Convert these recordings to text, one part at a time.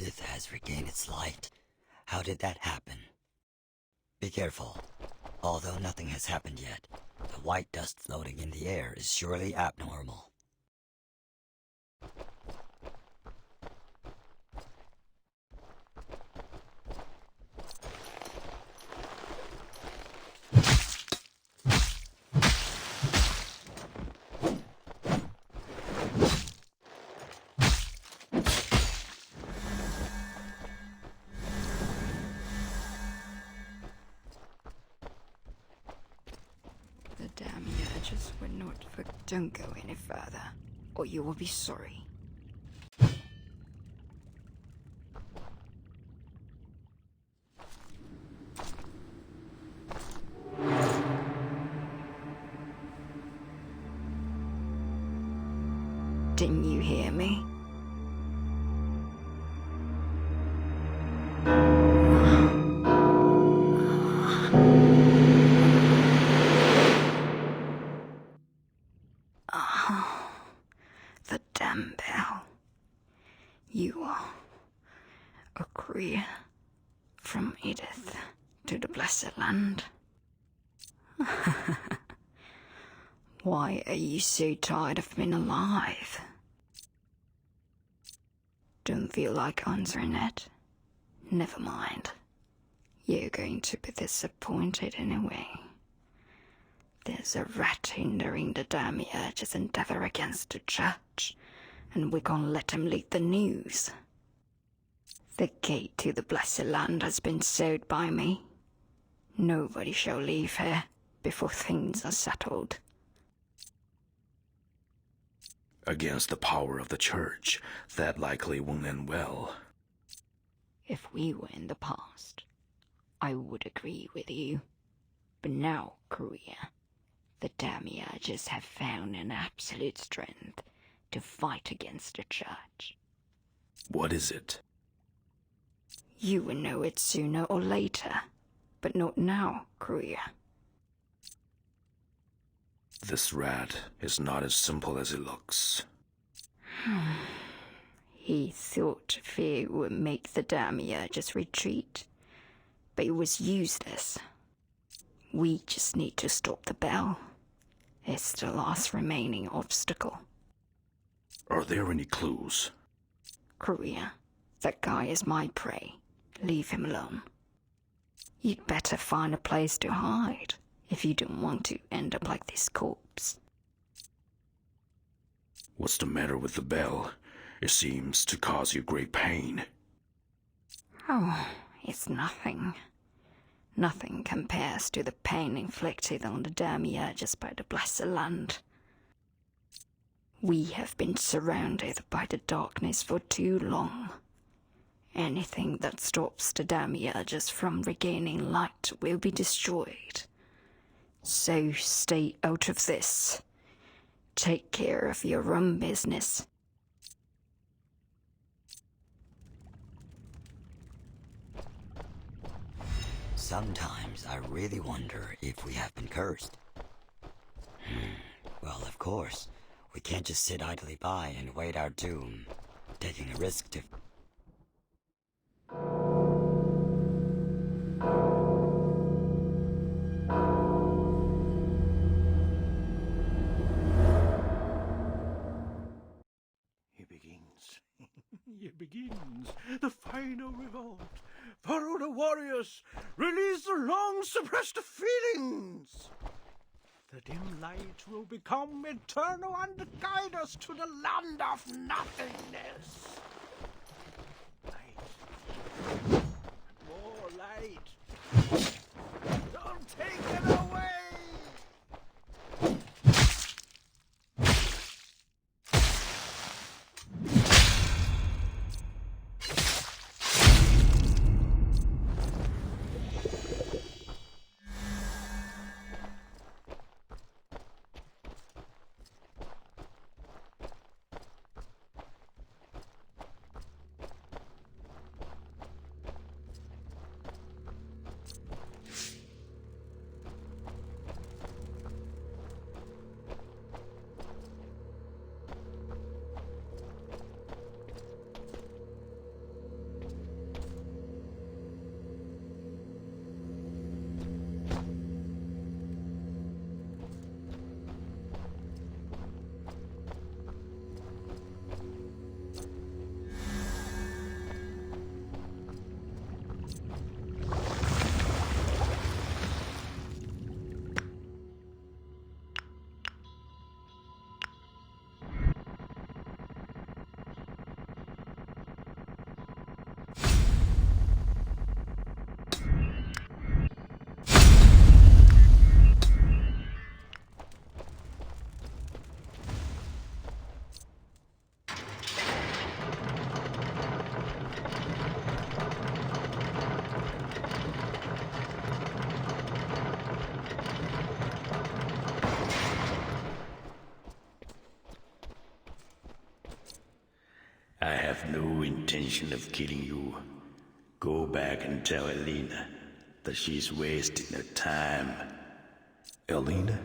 Edith has regained its light. How did that happen? Be careful. Although nothing has happened yet, the white dust floating in the air is surely abnormal. Don't go any further, or you will be sorry. Didn't you hear me? The damn bell. You are a courier from Edith to the Blessed Land. Why are you so tired of being alive? Don't feel like answering it? Never mind. You're going to be disappointed anyway. There's a rat hindering the Demiurge's endeavor against the church, and we can't let him leak the news. The gate to the Blessed Land has been sealed by me. Nobody shall leave here before things are settled. Against the power of the church, that likely won't end well. If we were in the past, I would agree with you. But now, Korea, the Demiurges have found an absolute strength to fight against the church. What is it? You will know it sooner or later, but not now, Korea. This rat is not as simple as it looks. He thought fear would make the Demiurges retreat, but it was useless. We just need to stop the bell. It's the last remaining obstacle. Are there any clues? Korea, that guy is my prey. Leave him alone. You'd better find a place to hide if you don't want to end up like this corpse. What's the matter with the bell? It seems to cause you great pain. Oh, it's nothing. Nothing compares to the pain inflicted on the Demiurges by the Blessed Land. We have been surrounded by the darkness for too long. Anything that stops the Demiurges from regaining light will be destroyed. So stay out of this. Take care of your own business. Sometimes I really wonder if we have been cursed. Well, of course, we can't just sit idly by and wait our doom, taking a risk to... It begins. The final revolt. Follow the warriors. Release the long-suppressed feelings. The dim light will become eternal and guide us to the land of nothingness. Light. More light. Don't take it away. have no intention of killing you. Go back and tell Elena that she's wasting her time. Elena?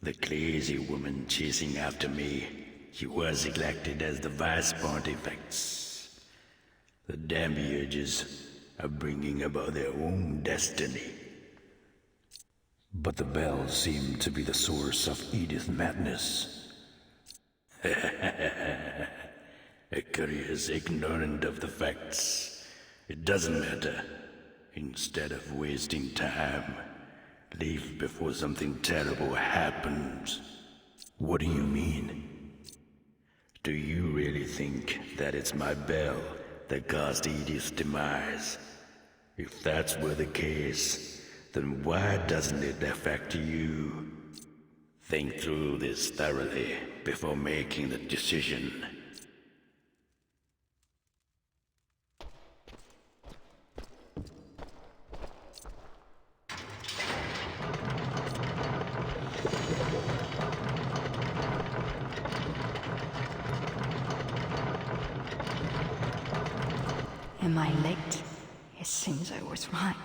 The crazy woman chasing after me. She was elected as the Vice Pontifex. The Demiurges are bringing about their own destiny. But the bells seem to be the source of Edith madness. A career's ignorant of the facts. It doesn't matter. Instead of wasting time, leave before something terrible happens. What do you mean? Do you really think that it's my bell that caused Edith's demise? If that were the case, then why doesn't it affect you? Think through this thoroughly before making the decision. Am I late? It seems I was right.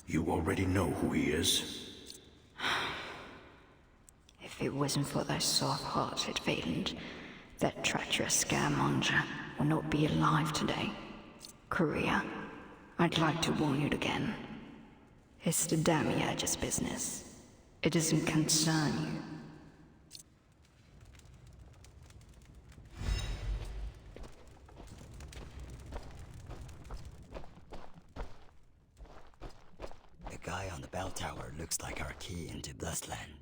You already know who he is. If it wasn't for that soft-hearted Valand, that treacherous scaremonger would not be alive today. Korea, I'd like to warn you again. It's the Demiurge's business. It doesn't concern you. The guy on the bell tower looks like our key into Blessland.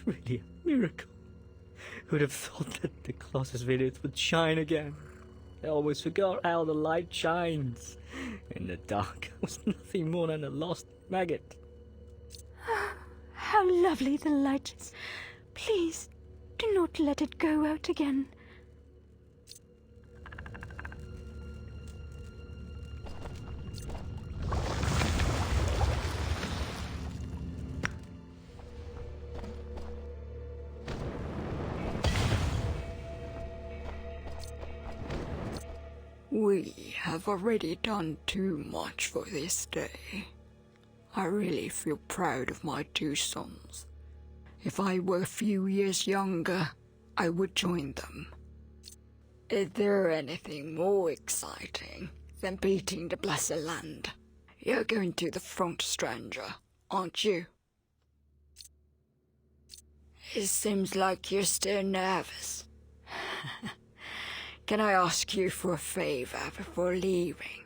It's really a miracle. Who'd have thought that the closest of Edith would shine again? I always forgot how the light shines. In the dark, I was nothing more than a lost maggot. How lovely the light is. Please, do not let it go out again. We have already done too much for this day. I really feel proud of my two sons. If I were a few years younger, I would join them. Is there anything more exciting than beating the blessed land? You're going to the front, stranger, aren't you? It seems like you're still nervous. Can I ask you for a favor before leaving?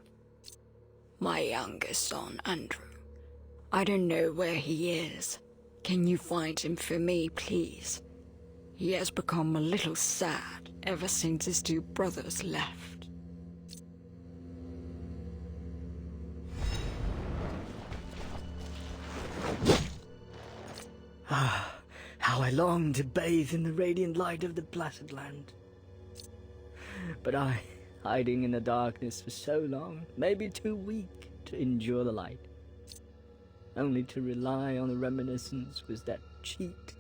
My youngest son, Andrew. I don't know where he is. Can you find him for me, please? He has become a little sad ever since his two brothers left. Ah, how I long to bathe in the radiant light of the blessed land. But I, hiding in the darkness for so long, may be too weak to endure the light. Only to rely on the reminiscence was that cheat.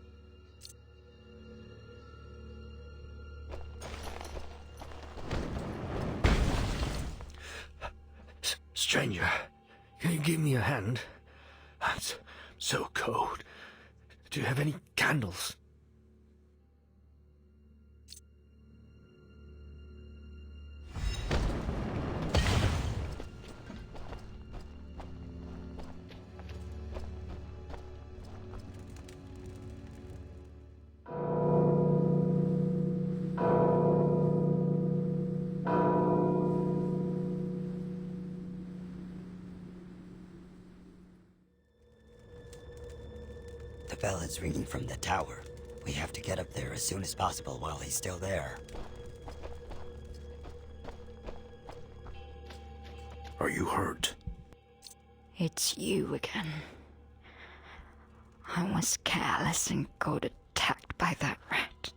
Stranger, can you give me a hand? I'm so cold. Do you have any candles? The bell is ringing from the tower. We have to get up there as soon as possible while he's still there. Are you hurt? It's you again. I was careless and got attacked by that rat.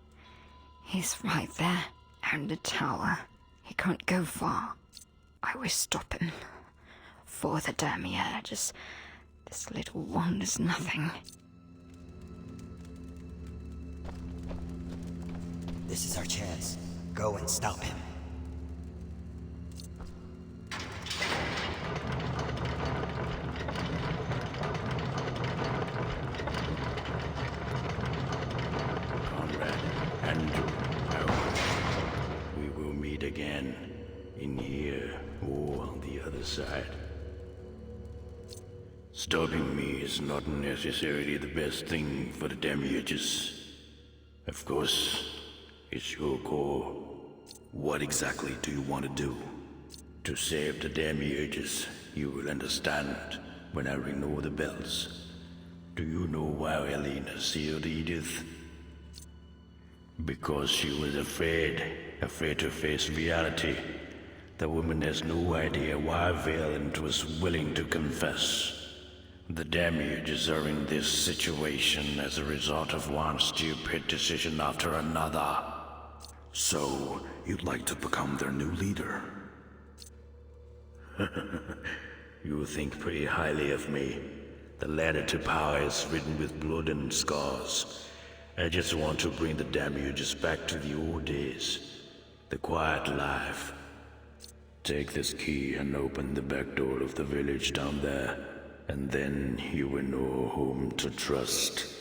He's right there, in the tower. He can't go far. I will stop him. For the demiurges, this little one is nothing. This is our chance. Go and stop him. Comrade Andrew, we will meet again, in here or on the other side. Stopping me is not necessarily the best thing for the demiurges. Of course, it's your call. What exactly do you want to do? To save the demiurges, you will understand when I ring all the bells. Do you know why Elena sealed Edith? Because she was afraid to face reality. The woman has no idea why Valent was willing to confess. The demiurges are in this situation as a result of one stupid decision after another. So, you'd like to become their new leader? You think pretty highly of me. The ladder to power is written with blood and scars. I just want to bring the demiurges back to the old days. The quiet life. Take this key and open the back door of the village down there, and then you will know whom to trust.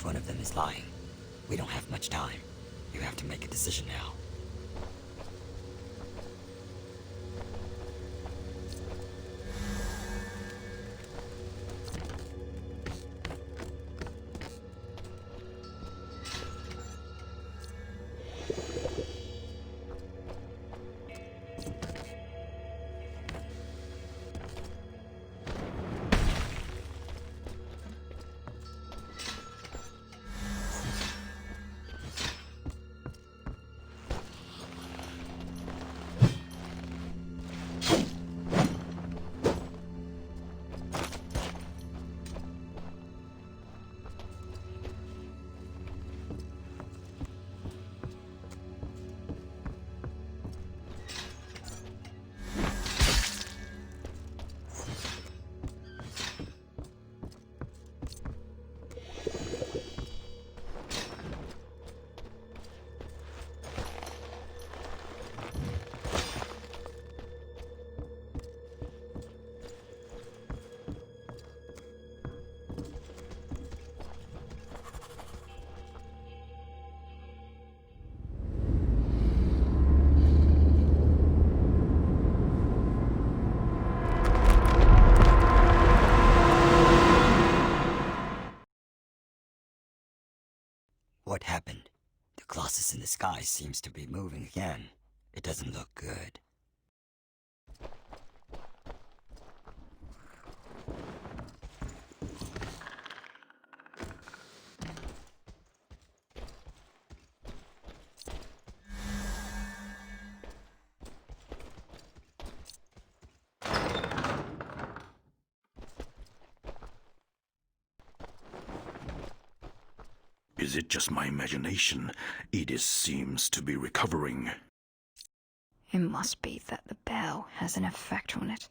which one of them is lying. We don't have much time. You have to make a decision now. What happened? The Colossus in the sky seems to be moving again. It doesn't look good. Is it just my imagination? Edith seems to be recovering. It must be that the bell has an effect on it.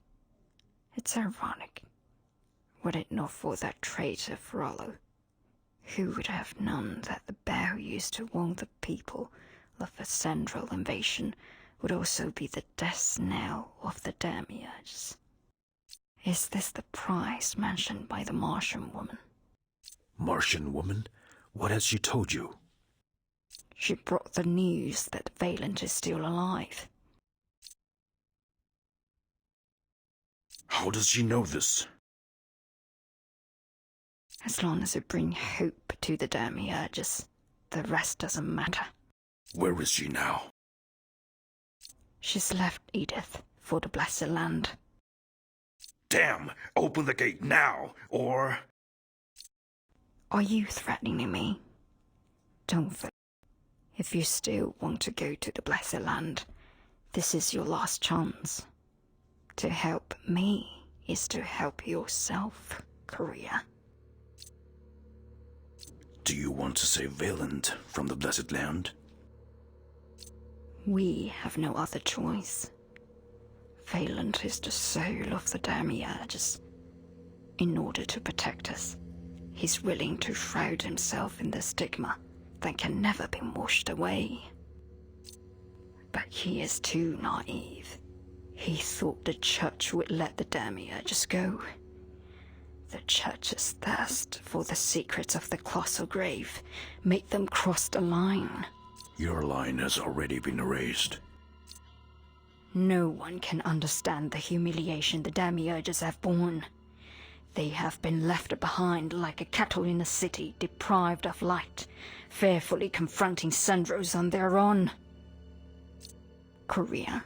It's ironic. Were it not for that traitor Frollo, who would have known that the bell used to warn the people of a central invasion would also be the death knell of the Demiurges? Is this the price mentioned by the Martian woman? Martian woman? What has she told you? She brought the news that Valand is still alive. How does she know this? As long as it brings hope to the Demiurges, the rest doesn't matter. Where is she now? She's left Edith for the Blessed Land. Damn! Open the gate now, or... Are you threatening me? Don't forget. If you still want to go to the Blessed Land, this is your last chance. To help me is to help yourself, Korea. Do you want to save Valand from the Blessed Land? We have no other choice. Valand is the soul of the Demiurges. In order to protect us, he's willing to shroud himself in the stigma that can never be washed away. But he is too naive. He thought the Church would let the Demiurges go. The Church's thirst for the secrets of the colossal grave made them cross the line. Your line has already been erased. No one can understand the humiliation the Demiurges have borne. They have been left behind like a cattle in a city deprived of light, fearfully confronting Sandros on their own. Korea,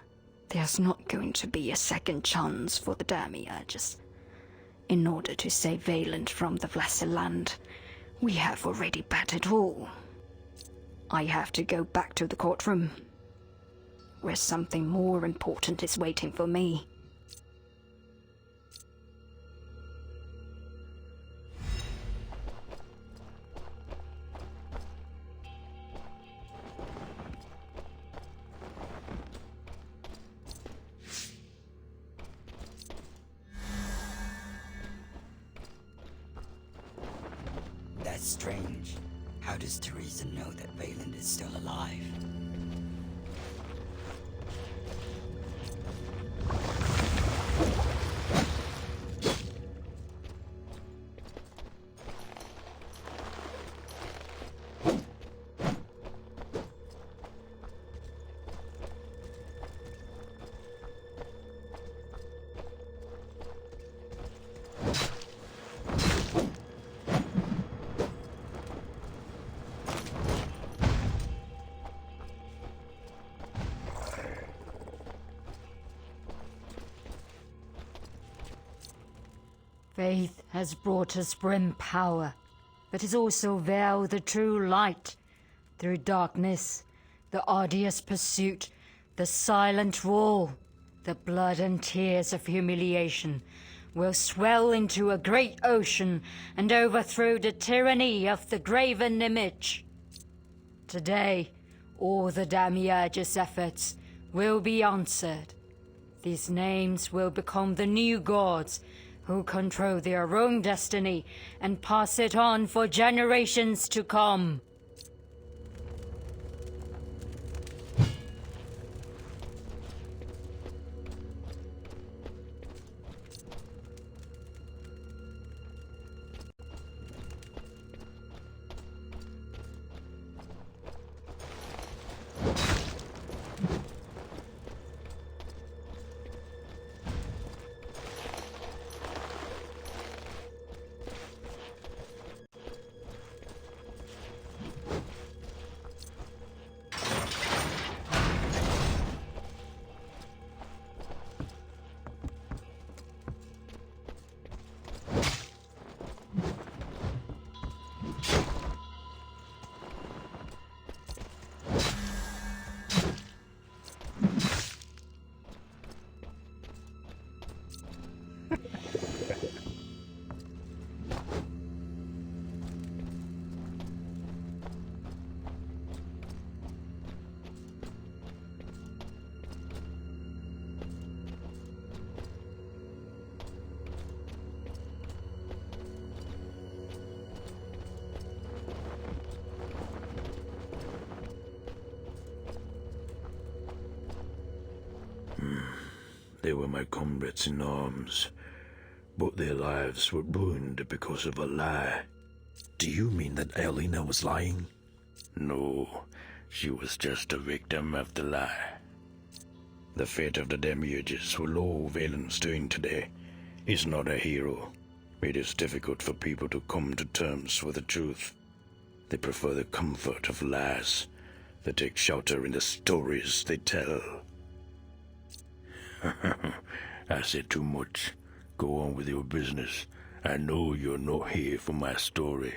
there's not going to be a second chance for the Demiurges. In order to save Valand from the Blessed Land, we have already battered all. I have to go back to the courtroom, where something more important is waiting for me. That's strange. How does Teresa know that Valand is still alive? Faith has brought us grim power, but has also veiled the true light. Through darkness, the arduous pursuit, the silent war, the blood and tears of humiliation will swell into a great ocean and overthrow the tyranny of the graven image. Today, all the Demiurge's efforts will be answered. These names will become the new gods who control their own destiny and pass it on for generations to come. They were my comrades in arms, but their lives were ruined because of a lie. Do you mean that Elena was lying? No, she was just a victim of the lie. The fate of the Demiurges who Lord Valen's doing today is not a hero. It is difficult for people to come to terms with the truth. They prefer the comfort of lies. They take shelter in the stories they tell. I said too much. Go on with your business. I know you're not here for my story.